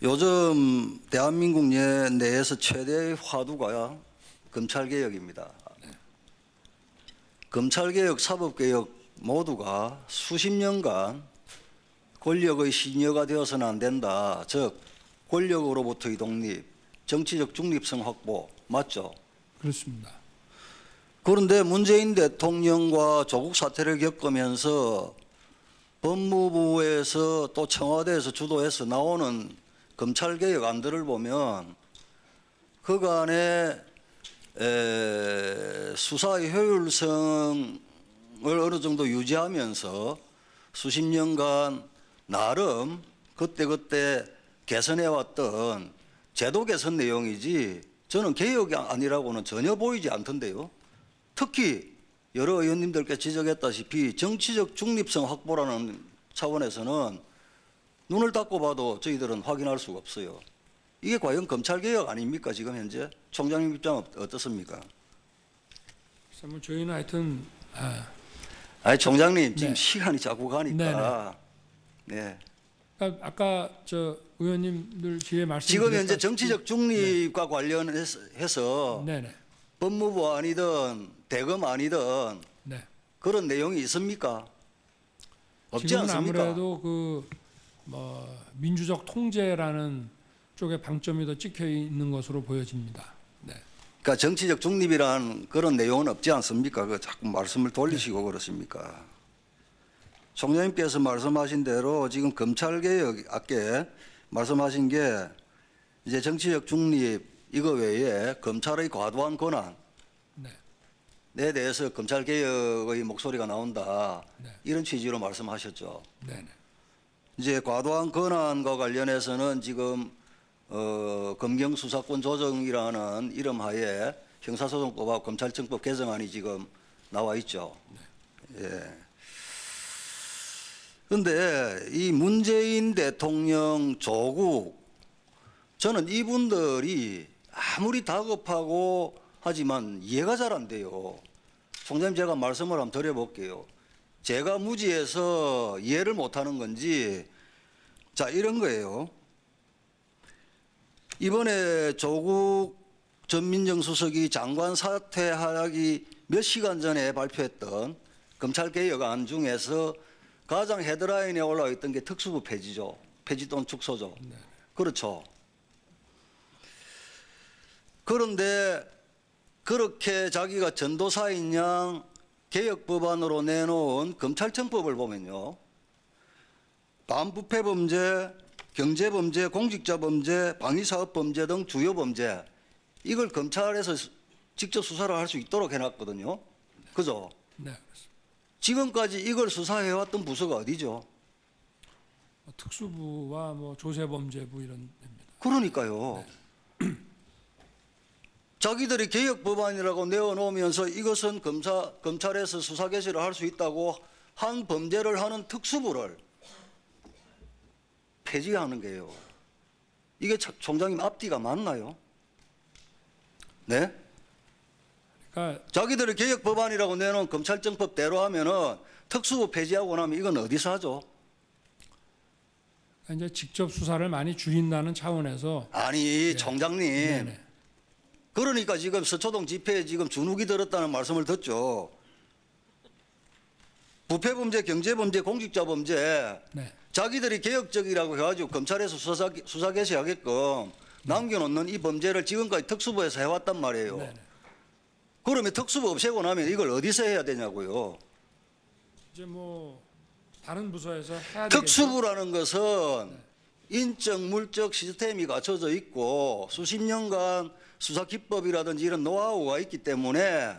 요즘 대한민국 내에서 최대의 화두가 검찰개혁입니다. 검찰개혁, 사법개혁 모두가 수십 년간 권력의 신여가 되어서는 안 된다. 즉 권력으로부터의 독립, 정치적 중립성 확보, 맞죠? 그렇습니다. 그런데 문재인 대통령과 조국 사태를 겪으면서 법무부에서 또 청와대에서 주도해서 나오는 검찰개혁 안들을 보면 그간의 수사의 효율성을 어느 정도 유지하면서 수십 년간 나름 그때그때 개선해왔던 제도 개선 내용이지 저는 개혁이 아니라고는 전혀 보이지 않던데요. 특히 여러 의원님들께 지적했다시피 정치적 중립성 확보라는 차원에서는 눈을 닫고 봐도 저희들은 확인할 수가 없어요. 이게 과연 검찰개혁 아닙니까? 지금 현재 총장님 입장 어떻습니까? 그래서 뭐 저희는 하여튼 아니 총장님 지금 네. 시간이 자꾸 가니까 네. 그러니까 아까 저 의원님들 뒤에 말씀 지금 현재 정치적 중립과 관련해서 네네 법무부 아니든 대검 아니든 네. 그런 내용이 있습니까? 없지 지금은 않습니까? 아무래도 그 뭐 민주적 통제라는 쪽에 방점이 더 찍혀 있는 것으로 보여집니다. 네. 그러니까 정치적 중립이란 그런 내용은 없지 않습니까? 그 자꾸 말씀을 돌리시고 그렇습니까? 총장님께서 말씀하신 대로 지금 검찰개혁 아까 말씀하신 게 이제 정치적 중립 이거 외에 검찰의 과도한 권한에 대해서 검찰개혁의 목소리가 나온다. 네. 이런 취지로 말씀하셨죠. 네네. 이제 과도한 권한과 관련해서는 지금 검경수사권 조정이라는 이름하에 형사소송법하고 검찰청법 개정안이 지금 나와 있죠. 예. 그런데 이 문재인 대통령, 조국, 저는 이분들이 아무리 다급하고 하지만 이해가 잘 안 돼요. 총장님 제가 말씀을 한번 드려볼게요. 제가 무지해서 이해를 못하는 건지 자 이런 거예요. 이번에 조국 전 민정수석이 장관 사퇴하기 몇 시간 전에 발표했던 검찰개혁안 중에서 가장 헤드라인에 올라와 있던 게 특수부 폐지죠. 폐지 또는 축소죠. 네. 그렇죠. 그런데 그렇게 자기가 전도사인 양 개혁법안으로 내놓은 검찰청법을 보면요. 반부패범죄, 경제범죄, 공직자범죄, 방위사업범죄 등 주요범죄 이걸 검찰에서 직접 수사를 할 수 있도록 해놨거든요. 그죠? 네. 지금까지 이걸 수사해왔던 부서가 어디죠? 특수부와 뭐 조세범죄부 이런 데입니다. 그러니까요. 자기들이 개혁법안이라고 내어놓으면서 이것은 검찰에서 수사 개시를 할 수 있다고 한 범죄를 하는 특수부를 폐지하는 게요. 이게 총장님 앞뒤가 맞나요? 네? 그러니까 자기들이 개혁법안이라고 내놓은 검찰청법대로 하면은 특수부 폐지하고 나면 이건 어디서 하죠? 이제 직접 수사를 많이 줄인다는 차원에서 아니 총장님. 네네. 그러니까 지금 서초동 집회에 지금 주눅이 들었다는 말씀을 듣죠. 부패범죄, 경제범죄, 공직자범죄 네. 자기들이 개혁적이라고 해가지고 검찰에서 수사 개시하게끔 남겨놓는 이 범죄를 지금까지 특수부에서 해왔단 말이에요. 네네. 그러면 특수부 없애고 나면 이걸 어디서 해야 되냐고요. 이제 뭐 다른 부서에서 해야 되겠죠. 특수부라는 것은 인적, 물적 시스템이 갖춰져 있고 수십 년간 수사 기법이라든지 이런 노하우가 있기 때문에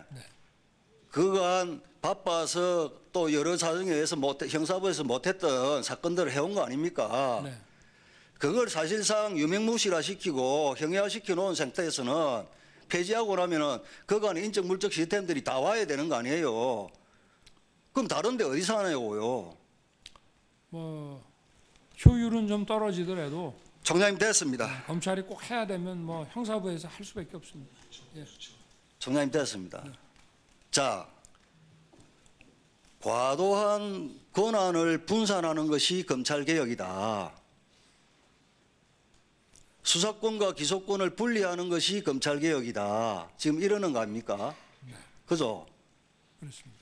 그간 바빠서 또 여러 사정에 의해서 형사부에서 못했던 사건들을 해온 거 아닙니까? 네. 그걸 사실상 유명무실화 시키고 형해화 시켜 놓은 상태에서는 폐지하고 나면은 그간의 인적, 물적 시스템들이 다 와야 되는 거 아니에요. 그럼 다른데 어디서 하냐고요. 뭐 효율은 좀 떨어지더라도 총장님 됐습니다. 검찰이 꼭 해야 되면 뭐 형사부에서 할 수밖에 없습니다. 예. 총장님 됐습니다. 자, 과도한 권한을 분산하는 것이 검찰개혁이다. 수사권과 기소권을 분리하는 것이 검찰 개혁이다. 지금 이러는 거 아닙니까? 그죠? 그렇습니다.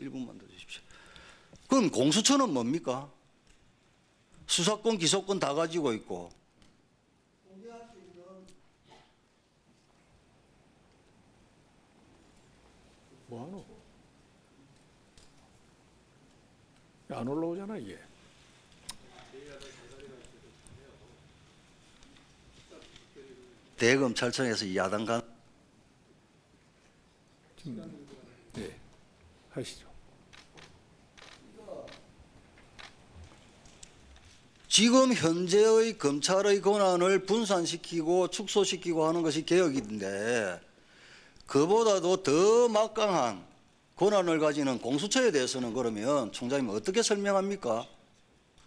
1분만 더 주십시오. 그럼 공수처는 뭡니까? 수사권, 기소권 다 가지고 있고. 뭐하노? 안 올라오잖아 이게. 대검찰청에서 야당 간 네, 하시죠. 지금 현재의 검찰의 권한을 분산시키고 축소시키고 하는 것이 개혁인데 그보다도 더 막강한 권한을 가지는 공수처에 대해서는 그러면 총장님 어떻게 설명합니까?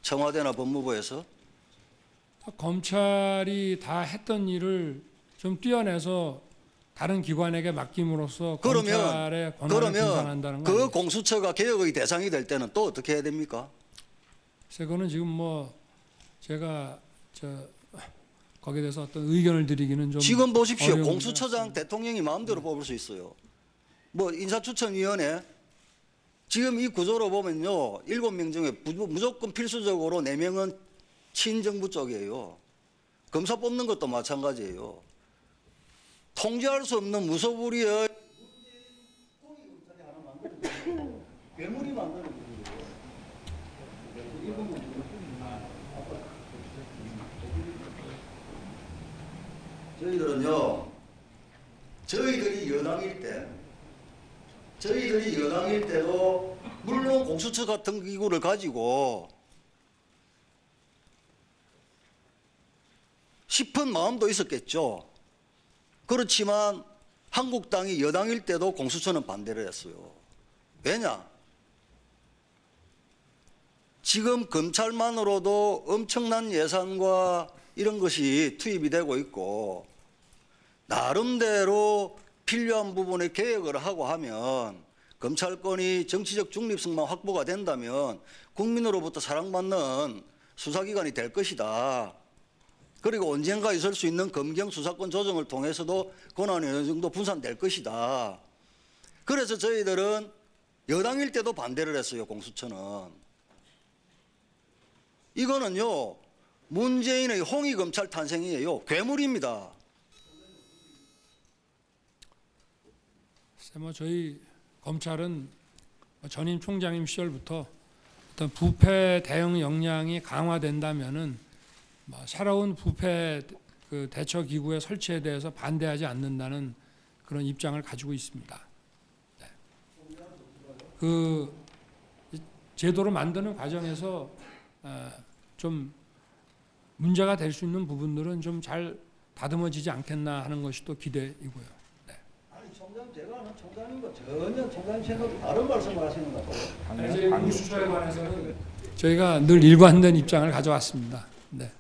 청와대나 법무부에서? 검찰이 다 했던 일을 좀 떼어내서 다른 기관에게 맡김으로써 검찰의 권한을 분산한다는 거 그 아니에요? 공수처가 개혁의 대상이 될 때는 또 어떻게 해야 됩니까? 그래서 그거는 지금 뭐 제가 거기에 대해서 어떤 의견을 드리기는 좀 지금 보십시오. 어려운 공수처장 대통령이 마음대로 뽑을 수 있어요. 뭐 인사추천위원회 지금 이 구조로 보면요. 7명 중에 무조건 필수적으로 4명은 친정부 쪽이에요. 검사 뽑는 것도 마찬가지예요. 통제할 수 없는 무소불위의 괴물이 만드는 거예요. 저희들은요, 저희들이 여당일 때도 물론 공수처 같은 기구를 가지고 싶은 마음도 있었겠죠. 그렇지만 한국당이 여당일 때도 공수처는 반대를 했어요. 왜냐? 지금 검찰만으로도 엄청난 예산과 이런 것이 투입이 되고 있고 나름대로 필요한 부분에 개혁을 하고 하면 검찰권이 정치적 중립성만 확보가 된다면 국민으로부터 사랑받는 수사기관이 될 것이다. 그리고 언젠가 있을 수 있는 검경 수사권 조정을 통해서도 권한이 어느 정도 분산될 것이다. 그래서 저희들은 여당일 때도 반대를 했어요. 공수처는. 이거는요. 문재인의 홍위검찰 탄생이에요. 괴물입니다. 뭐 저희 검찰은 전임 총장님 시절부터 어떤 부패 대응 역량이 강화된다면은 새로운 부패 그 대처 기구의 설치에 대해서 반대하지 않는다는 그런 입장을 가지고 있습니다. 네. 그 제도를 만드는 과정에서 좀 문제가 될 수 있는 부분들은 좀 잘 다듬어지지 않겠나 하는 것이 또 기대이고요. 네. 아니 총장 제가 아는 총장님과 전혀 총장님 생각이 다른 말씀을 하시는 것 같아요. 저희 공수처에 관해서는 저희가 늘 일관된 입장을 가져왔습니다. 네.